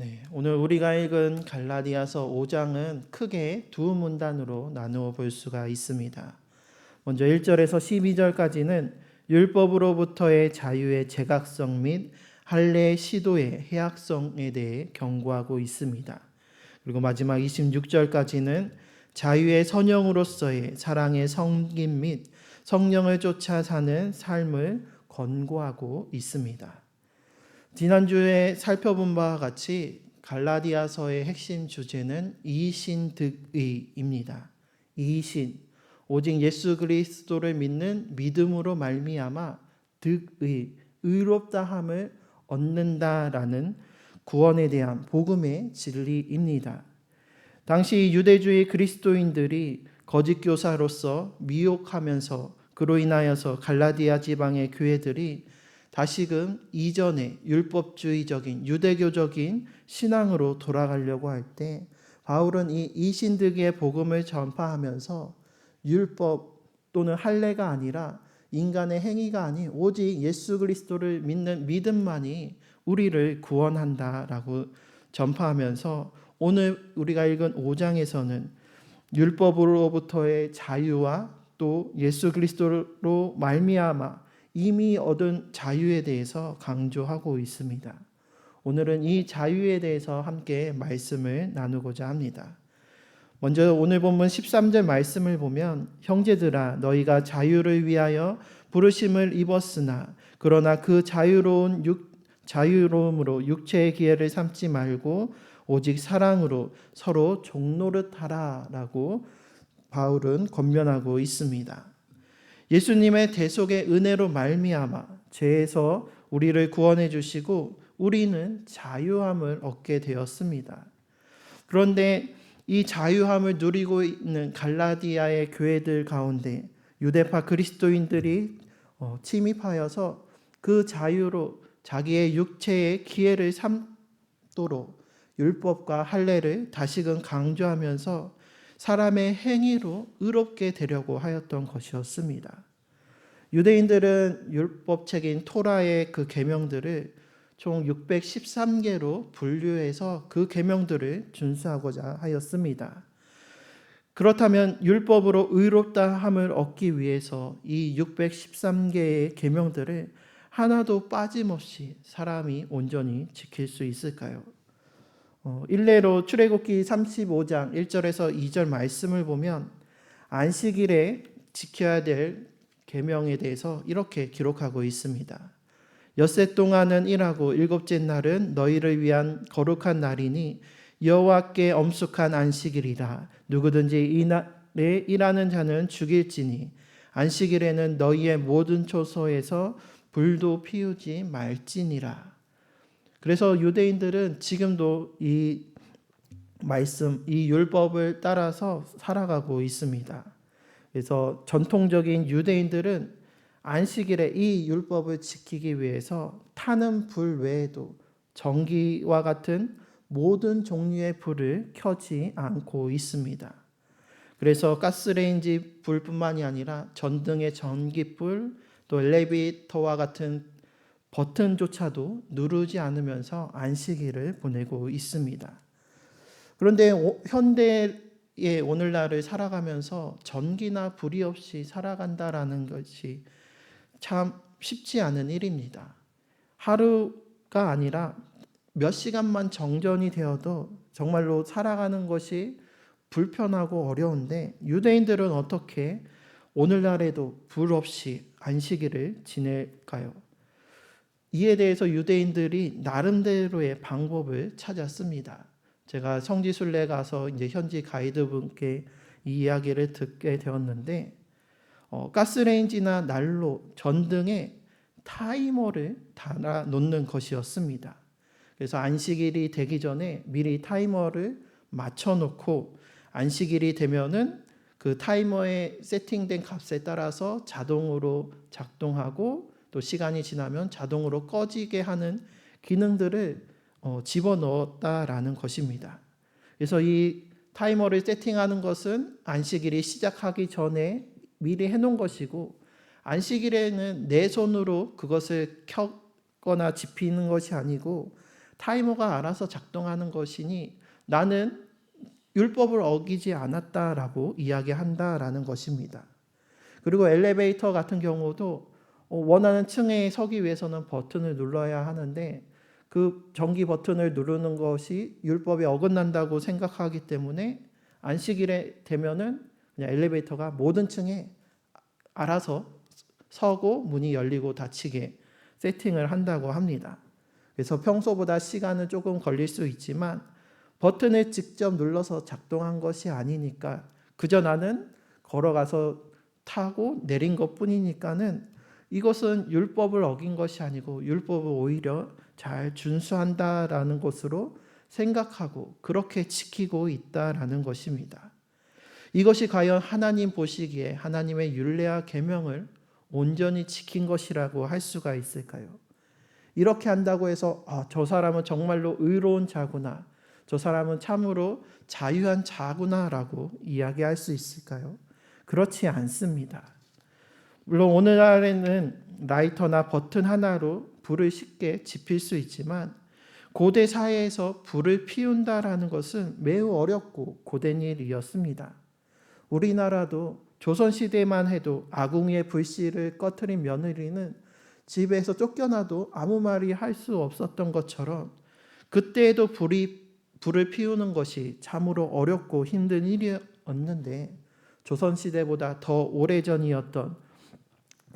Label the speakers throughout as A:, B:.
A: 네, 오늘 우리가 읽은 갈라디아서 5장은 크게 두 문단으로 나누어 볼 수가 있습니다. 먼저 1절에서 12절까지는 율법으로부터의 자유의 제각성 및 할례 시도의 해악성에 대해 경고하고 있습니다. 그리고 마지막 26절까지는 자유의 선영으로서의 사랑의 섬김 및 성령을 쫓아 사는 삶을 권고하고 있습니다. 지난주에 살펴본 바와 같이 갈라디아서의 핵심 주제는 이신득의입니다. 이신, 오직 예수 그리스도를 믿는 믿음으로 말미암아 득의, 의롭다함을 얻는다라는 구원에 대한 복음의 진리입니다. 당시 유대주의 그리스도인들이 거짓 교사로서 미혹하면서 그로 인하여서 갈라디아 지방의 교회들이 다시금 이전의 율법주의적인 유대교적인 신앙으로 돌아가려고 할 때 바울은 이 이신득의 복음을 전파하면서 율법 또는 할례가 아니라 인간의 행위가 아닌 오직 예수 그리스도를 믿는 믿음만이 우리를 구원한다라고 전파하면서 오늘 우리가 읽은 5장에서는 율법으로부터의 자유와 또 예수 그리스도로 말미암아 이미 얻은 자유에 대해서 강조하고 있습니다. 오늘은 이 자유에 대해서 함께 말씀을 나누고자 합니다. 먼저 오늘 본문 13절 말씀을 보면 형제들아 너희가 자유를 위하여 부르심을 입었으나 그러나 그 자유로움으로 육체의 기회를 삼지 말고 오직 사랑으로 서로 종노릇하라 라고 바울은 권면하고 있습니다. 예수님의 대속의 은혜로 말미암아 죄에서 우리를 구원해 주시고 우리는 자유함을 얻게 되었습니다. 그런데 이 자유함을 누리고 있는 갈라디아의 교회들 가운데 유대파 그리스도인들이 침입하여서 그 자유로 자기의 육체의 기회를 삼도록 율법과 할례를 다시금 강조하면서 사람의 행위로 의롭게 되려고 하였던 것이었습니다. 유대인들은 율법책인 토라의 그 계명들을 총 613개로 분류해서 그 계명들을 준수하고자 하였습니다. 그렇다면 율법으로 의롭다함을 얻기 위해서 이 613개의 계명들을 하나도 빠짐없이 사람이 온전히 지킬 수 있을까요? 일례로 출애굽기 35장 1절에서 2절 말씀을 보면 안식일에 지켜야 될 계명에 대해서 이렇게 기록하고 있습니다. 엿새 동안은 일하고 일곱째 날은 너희를 위한 거룩한 날이니 여호와께 엄숙한 안식일이라. 누구든지 이 날에 일하는 자는 죽일지니 안식일에는 너희의 모든 초소에서 불도 피우지 말지니라. 그래서 유대인들은 지금도 이 말씀, 이 율법을 따라서 살아가고 있습니다. 그래서 전통적인 유대인들은 안식일에 이 율법을 지키기 위해서 타는 불 외에도 전기와 같은 모든 종류의 불을 켜지 않고 있습니다. 그래서 가스레인지 불뿐만이 아니라 전등의 전기불, 또 엘리베이터와 같은 버튼조차도 누르지 않으면서 안식일을 보내고 있습니다. 그런데 현대의 오늘날을 살아가면서 전기나 불이 없이 살아간다라는 것이 참 쉽지 않은 일입니다. 하루가 아니라 몇 시간만 정전이 되어도 정말로 살아가는 것이 불편하고 어려운데 유대인들은 어떻게 오늘날에도 불 없이 안식일을 지낼까요? 이에 대해서 유대인들이 나름대로의 방법을 찾았습니다. 제가 성지순례 가서 이제 현지 가이드분께 이 이야기를 듣게 되었는데 가스레인지나 난로, 전등에 타이머를 달아 놓는 것이었습니다. 그래서 안식일이 되기 전에 미리 타이머를 맞춰 놓고 안식일이 되면은 그 타이머에 세팅된 값에 따라서 자동으로 작동하고 또 시간이 지나면 자동으로 꺼지게 하는 기능들을 집어넣었다라는 것입니다. 그래서 이 타이머를 세팅하는 것은 안식일이 시작하기 전에 미리 해놓은 것이고 안식일에는 내 손으로 그것을 켜거나 지피는 것이 아니고 타이머가 알아서 작동하는 것이니 나는 율법을 어기지 않았다라고 이야기한다라는 것입니다. 그리고 엘리베이터 같은 경우도 원하는 층에 서기 위해서는 버튼을 눌러야 하는데 그 전기 버튼을 누르는 것이 율법에 어긋난다고 생각하기 때문에 안식일에 되면은 그냥 엘리베이터가 모든 층에 알아서 서고 문이 열리고 닫히게 세팅을 한다고 합니다. 그래서 평소보다 시간은 조금 걸릴 수 있지만 버튼을 직접 눌러서 작동한 것이 아니니까 그저 나는 걸어가서 타고 내린 것뿐이니까는 이것은 율법을 어긴 것이 아니고 율법을 오히려 잘 준수한다라는 것으로 생각하고 그렇게 지키고 있다라는 것입니다. 이것이 과연 하나님 보시기에 하나님의 율례와 계명을 온전히 지킨 것이라고 할 수가 있을까요? 이렇게 한다고 해서 저 사람은 정말로 의로운 자구나, 저 사람은 참으로 자유한 자구나라고 이야기할 수 있을까요? 그렇지 않습니다. 물론 오늘날에는 라이터나 버튼 하나로 불을 쉽게 지필 수 있지만 고대 사회에서 불을 피운다라는 것은 매우 어렵고 고된 일이었습니다. 우리나라도 조선시대만 해도 아궁이의 불씨를 꺼트린 며느리는 집에서 쫓겨나도 아무 말이 할 수 없었던 것처럼 그때에도 불을 피우는 것이 참으로 어렵고 힘든 일이었는데 조선시대보다 더 오래전이었던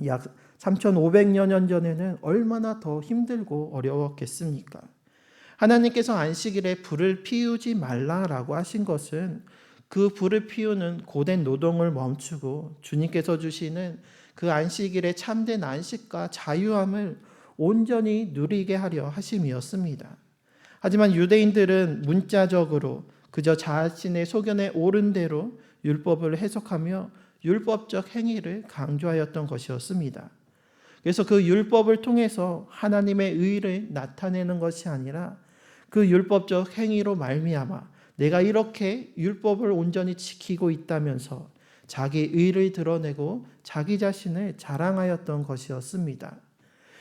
A: 약 3500여 년 전에는 얼마나 더 힘들고 어려웠겠습니까? 하나님께서 안식일에 불을 피우지 말라라고 하신 것은 그 불을 피우는 고된 노동을 멈추고 주님께서 주시는 그 안식일의 참된 안식과 자유함을 온전히 누리게 하려 하심이었습니다. 하지만 유대인들은 문자적으로 그저 자신의 소견에 옳은 대로 율법을 해석하며 율법적 행위를 강조하였던 것이었습니다. 그래서 그 율법을 통해서 하나님의 의를 나타내는 것이 아니라 그 율법적 행위로 말미암아 내가 이렇게 율법을 온전히 지키고 있다면서 자기 의를 드러내고 자기 자신을 자랑하였던 것이었습니다.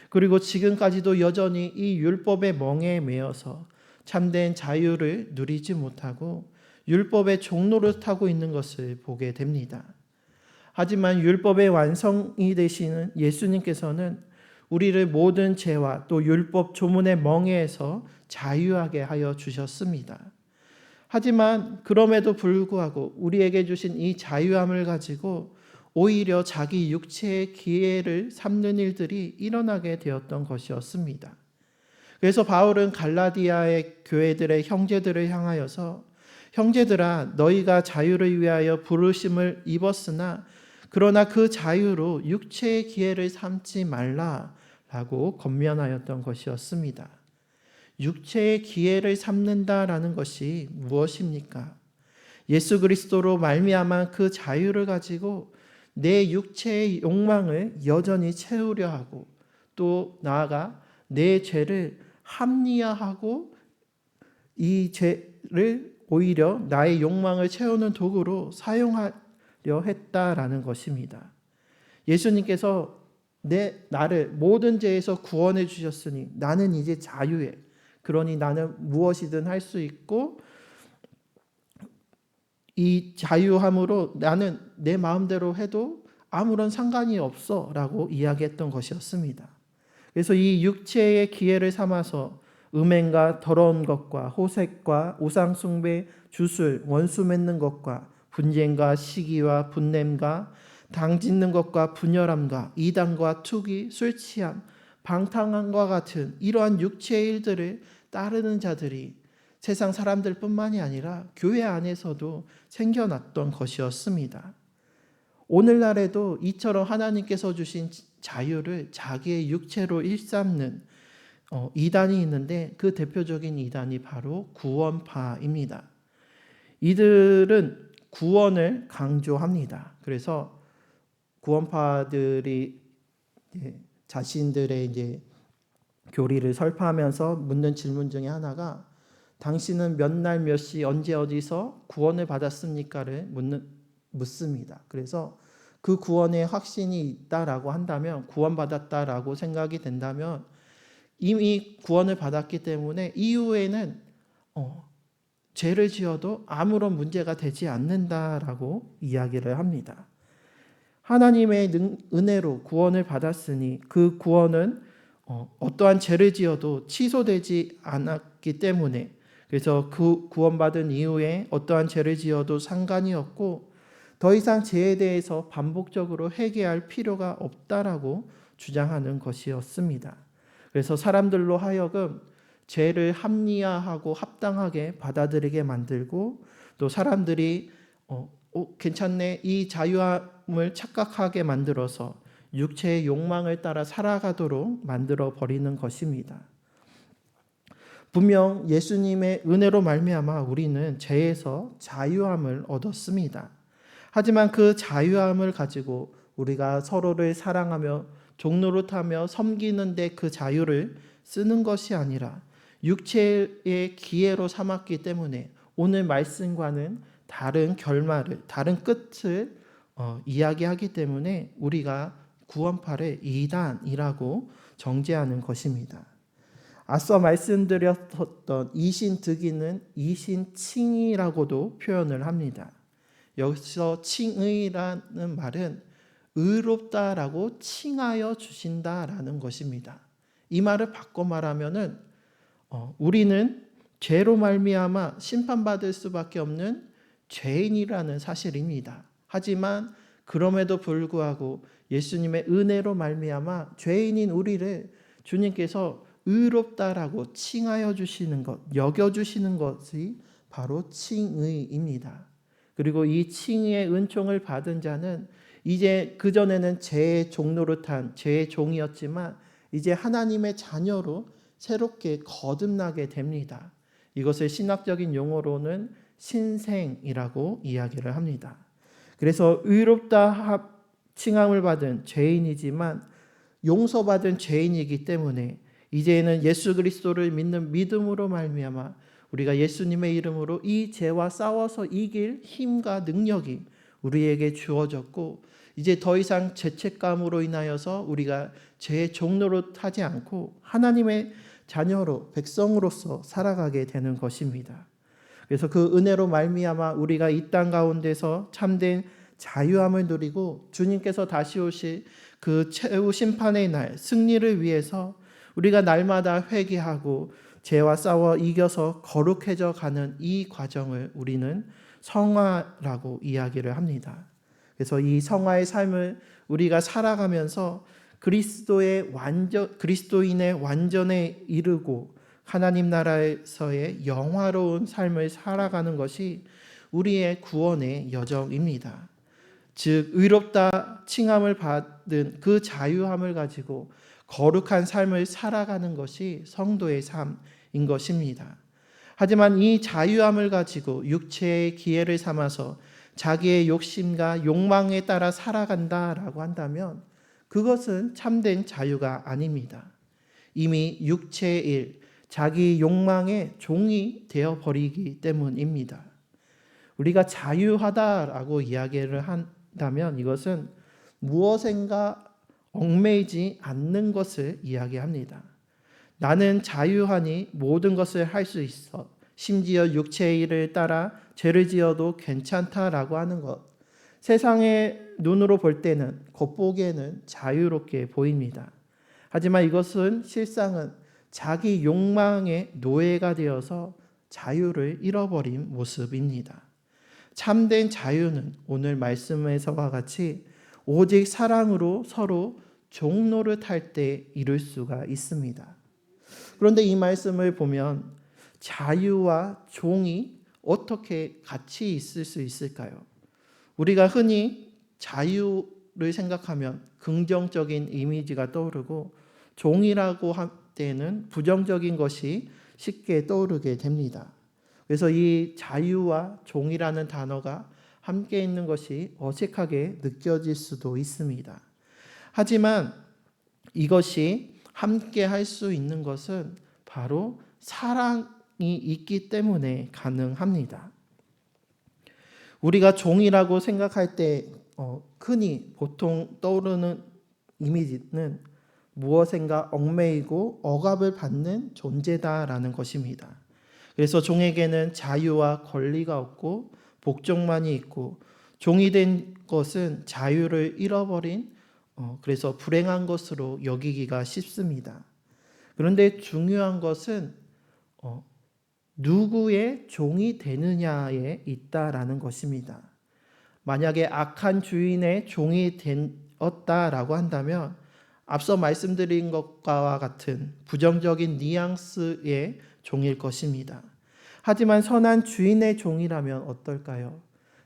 A: 그리고 지금까지도 여전히 이 율법의 멍에에 매여서 참된 자유를 누리지 못하고 율법의 종노릇하고 있는 것을 보게 됩니다. 하지만 율법의 완성이 되시는 예수님께서는 우리를 모든 죄와 또 율법 조문의 멍에에서 자유하게 하여 주셨습니다. 하지만 그럼에도 불구하고 우리에게 주신 이 자유함을 가지고 오히려 자기 육체의 기회를 삼는 일들이 일어나게 되었던 것이었습니다. 그래서 바울은 갈라디아의 교회들의 형제들을 향하여서 형제들아 너희가 자유를 위하여 부르심을 입었으나 그러나 그 자유로 육체의 기회를 삼지 말라라고 권면하였던 것이었습니다. 육체의 기회를 삼는다라는 것이 무엇입니까? 예수 그리스도로 말미암아 그 자유를 가지고 내 육체의 욕망을 여전히 채우려 하고 또 나아가 내 죄를 합리화하고 이 죄를 오히려 나의 욕망을 채우는 도구로 사용하려 했다라는 것입니다. 예수님께서 나를 모든 죄에서 구원해 주셨으니 나는 이제 자유해. 그러니 나는 무엇이든 할 수 있고 이 자유함으로 나는 내 마음대로 해도 아무런 상관이 없어 라고 이야기했던 것이었습니다. 그래서 이 육체의 기회를 삼아서 음행과 더러운 것과 호색과 우상숭배, 주술, 원수 맺는 것과 분쟁과 시기와 분냄과 당짓는 것과 분열함과 이단과 투기, 술취함, 방탕함과 같은 이러한 육체의 일들을 따르는 자들이 세상 사람들뿐만이 아니라 교회 안에서도 생겨났던 것이었습니다. 오늘날에도 이처럼 하나님께서 주신 자유를 자기의 육체로 일삼는 이단이 있는데 그 대표적인 이단이 바로 구원파입니다. 이들은 구원을 강조합니다. 그래서 구원파들이 자신들의 이제 교리를 설파하면서 묻는 질문 중에 하나가 당신은 몇 날 몇 시 언제 어디서 구원을 받았습니까를 묻습니다. 그래서 그 구원에 확신이 있다라고 한다면 구원받았다라고 생각이 된다면 이미 구원을 받았기 때문에 이후에는 죄를 지어도 아무런 문제가 되지 않는다라고 이야기를 합니다. 하나님의 은혜로 구원을 받았으니 그 구원은 어떠한 죄를 지어도 취소되지 않았기 때문에, 그래서 그 구원받은 이후에 어떠한 죄를 지어도 상관이 없고 더 이상 죄에 대해서 반복적으로 회개할 필요가 없다라고 주장하는 것이었습니다. 그래서 사람들로 하여금 죄를 합리화하고 합당하게 받아들이게 만들고, 또 사람들이 괜찮네, 이 자유함을 착각하게 만들어서 육체의 욕망을 따라 살아가도록 만들어 버리는 것입니다. 분명 예수님의 은혜로 말미암아 우리는 죄에서 자유함을 얻었습니다. 하지만 그 자유함을 가지고 우리가 서로를 사랑하며 종노릇하며 섬기는 데 그 자유를 쓰는 것이 아니라 육체의 기회로 삼았기 때문에 오늘 말씀과는 다른 결말을, 다른 끝을 이야기하기 때문에 우리가 구원파를 이단이라고 정죄하는 것입니다. 앞서 말씀드렸던 이신득이는 이신칭의라고도 표현을 합니다. 여기서 칭의라는 말은 의롭다라고 칭하여 주신다라는 것입니다. 이 말을 바꿔 말하면은 우리는 죄로 말미암아 심판받을 수밖에 없는 죄인이라는 사실입니다. 하지만 그럼에도 불구하고 예수님의 은혜로 말미암아 죄인인 우리를 주님께서 의롭다라고 칭하여 주시는 것, 여겨주시는 것이 바로 칭의입니다. 그리고 이 칭의의 은총을 받은 자는 이제 그전에는 죄의 종노릇한 죄의 종이었지만 이제 하나님의 자녀로 새롭게 거듭나게 됩니다. 이것을 신학적인 용어로는 신생이라고 이야기를 합니다. 그래서 의롭다 칭함을 받은 죄인이지만 용서받은 죄인이기 때문에 이제는 예수 그리스도를 믿는 믿음으로 말미암아 우리가 예수님의 이름으로 이 죄와 싸워서 이길 힘과 능력이 우리에게 주어졌고, 이제 더 이상 죄책감으로 인하여서 우리가 죄의 종노릇 하지 않고 하나님의 자녀로 백성으로서 살아가게 되는 것입니다. 그래서 그 은혜로 말미암아 우리가 이 땅 가운데서 참된 자유함을 누리고 주님께서 다시 오실 그 최후 심판의 날 승리를 위해서 우리가 날마다 회개하고 죄와 싸워 이겨서 거룩해져 가는 이 과정을 우리는 성화라고 이야기를 합니다. 그래서 이 성화의 삶을 우리가 살아가면서 그리스도인의 완전에 이르고 하나님 나라에서의 영화로운 삶을 살아가는 것이 우리의 구원의 여정입니다. 즉 의롭다 칭함을 받은 그 자유함을 가지고 거룩한 삶을 살아가는 것이 성도의 삶인 것입니다. 하지만 이 자유함을 가지고 육체의 기회를 삼아서 자기의 욕심과 욕망에 따라 살아간다라고 한다면 그것은 참된 자유가 아닙니다. 이미 육체의 일, 자기 욕망의 종이 되어버리기 때문입니다. 우리가 자유하다라고 이야기를 한다면 이것은 무엇인가 얽매이지 않는 것을 이야기합니다. 나는 자유하니 모든 것을 할 수 있어. 심지어 육체의 일을 따라 죄를 지어도 괜찮다라고 하는 것. 세상의 눈으로 볼 때는 겉보기에는 자유롭게 보입니다. 하지만 이것은 실상은 자기 욕망의 노예가 되어서 자유를 잃어버린 모습입니다. 참된 자유는 오늘 말씀에서와 같이 오직 사랑으로 서로 종노릇할 때 이룰 수가 있습니다. 그런데 이 말씀을 보면 자유와 종이 어떻게 같이 있을 수 있을까요? 우리가 흔히 자유를 생각하면 긍정적인 이미지가 떠오르고 종이라고 할 때는 부정적인 것이 쉽게 떠오르게 됩니다. 그래서 이 자유와 종이라는 단어가 함께 있는 것이 어색하게 느껴질 수도 있습니다. 하지만 이것이 함께 할 수 있는 것은 바로 사랑이 있기 때문에 가능합니다. 우리가 종이라고 생각할 때 흔히 보통 떠오르는 이미지는 무엇인가 얽매이고 억압을 받는 존재다라는 것입니다. 그래서 종에게는 자유와 권리가 없고 복종만이 있고, 종이 된 것은 자유를 잃어버린 그래서 불행한 것으로 여기기가 쉽습니다. 그런데 중요한 것은 누구의 종이 되느냐에 있다라는 것입니다. 만약에 악한 주인의 종이 되었다라고 한다면 앞서 말씀드린 것과 같은 부정적인 뉘앙스의 종일 것입니다. 하지만 선한 주인의 종이라면 어떨까요?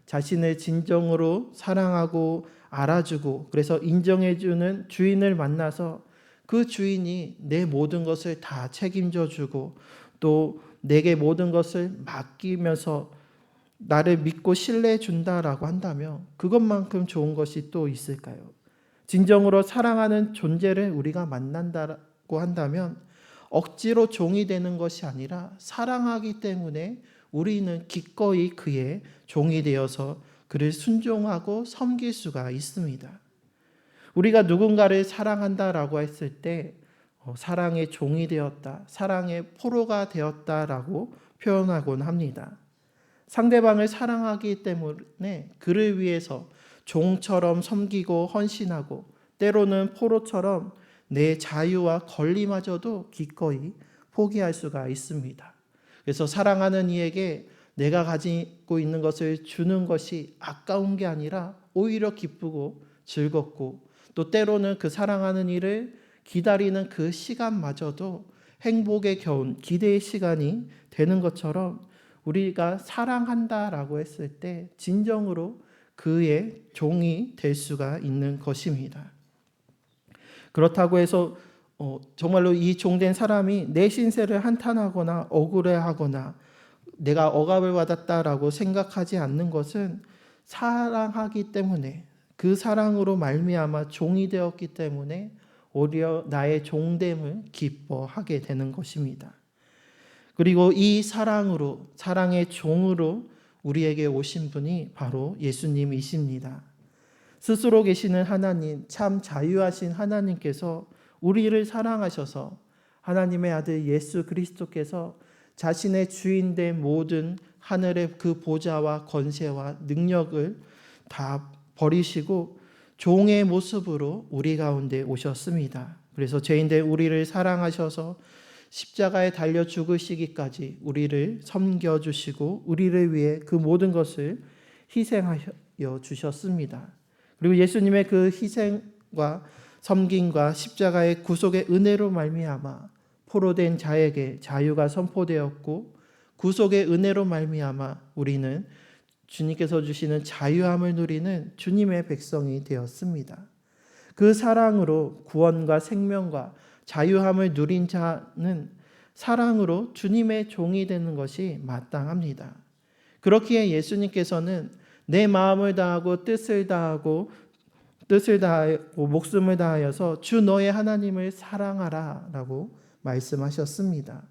A: 자신을 진정으로 사랑하고 알아주고 그래서 인정해주는 주인을 만나서 그 주인이 내 모든 것을 다 책임져 주고 또 내게 모든 것을 맡기면서 나를 믿고 신뢰해 준다라고 한다면 그것만큼 좋은 것이 또 있을까요? 진정으로 사랑하는 존재를 우리가 만난다고 한다면 억지로 종이 되는 것이 아니라 사랑하기 때문에 우리는 기꺼이 그의 종이 되어서 그를 순종하고 섬길 수가 있습니다. 우리가 누군가를 사랑한다라고 했을 때 사랑의 종이 되었다, 사랑의 포로가 되었다라고 표현하곤 합니다. 상대방을 사랑하기 때문에 그를 위해서 종처럼 섬기고 헌신하고 때로는 포로처럼 내 자유와 권리마저도 기꺼이 포기할 수가 있습니다. 그래서 사랑하는 이에게 내가 가지고 있는 것을 주는 것이 아까운 게 아니라 오히려 기쁘고 즐겁고 또 때로는 그 사랑하는 이를 기다리는 그 시간마저도 행복에 겨운 기대의 시간이 되는 것처럼 우리가 사랑한다라고 했을 때 진정으로 그의 종이 될 수가 있는 것입니다. 그렇다고 해서 정말로 이 종된 사람이 내 신세를 한탄하거나 억울해하거나 내가 억압을 받았다라고 생각하지 않는 것은 사랑하기 때문에 그 사랑으로 말미암아 종이 되었기 때문에 오히려 나의 종됨을 기뻐하게 되는 것입니다. 그리고 이 사랑으로 사랑의 종으로 우리에게 오신 분이 바로 예수님이십니다. 스스로 계시는 하나님, 참 자유하신 하나님께서 우리를 사랑하셔서 하나님의 아들 예수 그리스도께서 자신의 주인된 모든 하늘의 그 보좌와 권세와 능력을 다 버리시고 종의 모습으로 우리 가운데 오셨습니다. 그래서 죄인된 우리를 사랑하셔서 십자가에 달려 죽으시기까지 우리를 섬겨주시고 우리를 위해 그 모든 것을 희생하여 주셨습니다. 그리고 예수님의 그 희생과 섬김과 십자가의 구속의 은혜로 말미암아 포로된 자에게 자유가 선포되었고 구속의 은혜로 말미암아 우리는 주님께서 주시는 자유함을 누리는 주님의 백성이 되었습니다. 그 사랑으로 구원과 생명과 자유함을 누린 자는 사랑으로 주님의 종이 되는 것이 마땅합니다. 그렇기에 예수님께서는 내 마음을 다하고 뜻을 다하고 목숨을 다하여서 주 너의 하나님을 사랑하라 라고 말씀하셨습니다.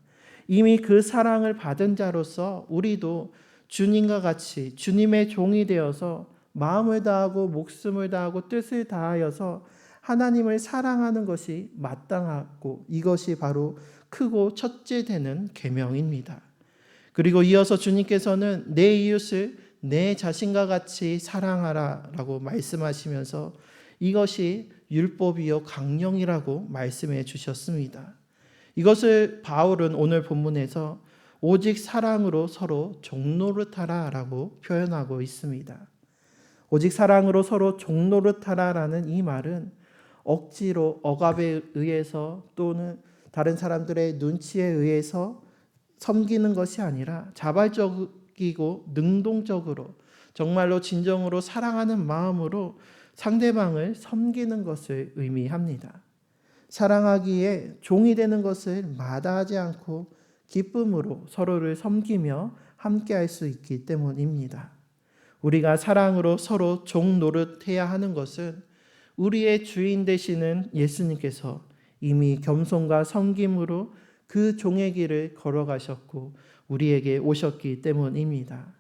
A: 이미 그 사랑을 받은 자로서 우리도 주님과 같이 주님의 종이 되어서 마음을 다하고 목숨을 다하고 뜻을 다하여서 하나님을 사랑하는 것이 마땅하고 이것이 바로 크고 첫째 되는 계명입니다. 그리고 이어서 주님께서는 내 이웃을 내 자신과 같이 사랑하라 라고 말씀하시면서 이것이 율법이요 강령이라고 말씀해 주셨습니다. 이것을 바울은 오늘 본문에서 오직 사랑으로 서로 종노릇하라 라고 표현하고 있습니다. 오직 사랑으로 서로 종노릇하라 라는 이 말은 억지로 억압에 의해서 또는 다른 사람들의 눈치에 의해서 섬기는 것이 아니라 자발적이고 능동적으로 정말로 진정으로 사랑하는 마음으로 상대방을 섬기는 것을 의미합니다. 사랑하기에 종이 되는 것을 마다하지 않고 기쁨으로 서로를 섬기며 함께할 수 있기 때문입니다. 우리가 사랑으로 서로 종 노릇해야 하는 것은 우리의 주인 되시는 예수님께서 이미 겸손과 섬김으로 그 종의 길을 걸어가셨고 우리에게 오셨기 때문입니다.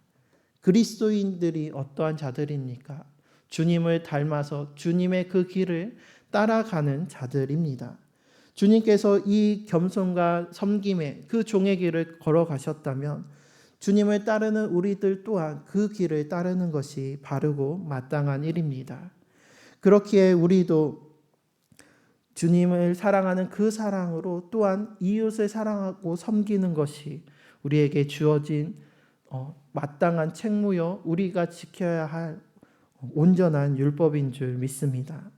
A: 그리스도인들이 어떠한 자들입니까? 주님을 닮아서 주님의 그 길을 따라가는 자들입니다. 주님께서 이 겸손과 섬김의 그 종의 길을 걸어가셨다면 주님을 따르는 우리들 또한 그 길을 따르는 것이 바르고 마땅한 일입니다. 그렇기에 우리도 주님을 사랑하는 그 사랑으로 또한 이웃을 사랑하고 섬기는 것이 우리에게 주어진 마땅한 책무요 우리가 지켜야 할 온전한 율법인 줄 믿습니다.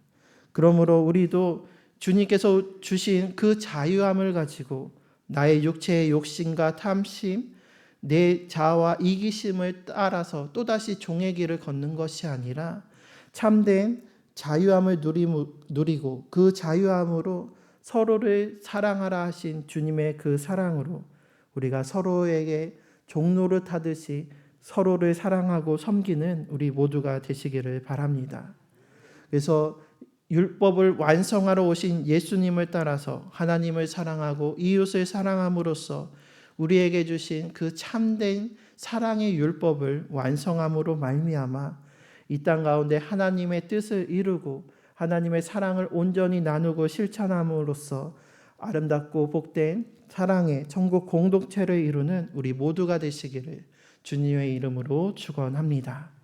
A: 그러므로 우리도 주님께서 주신 그 자유함을 가지고 나의 육체의 욕심과 탐심, 내 자아와 이기심을 따라서 또다시 종의 길을 걷는 것이 아니라 참된 자유함을 누리고 그 자유함으로 서로를 사랑하라 하신 주님의 그 사랑으로 우리가 서로에게 종로를 타듯이 서로를 사랑하고 섬기는 우리 모두가 되시기를 바랍니다. 그래서 율법을 완성하러 오신 예수님을 따라서 하나님을 사랑하고 이웃을 사랑함으로써 우리에게 주신 그 참된 사랑의 율법을 완성함으로 말미암아 이 땅 가운데 하나님의 뜻을 이루고 하나님의 사랑을 온전히 나누고 실천함으로써 아름답고 복된 사랑의 천국 공동체를 이루는 우리 모두가 되시기를 주님의 이름으로 축원합니다.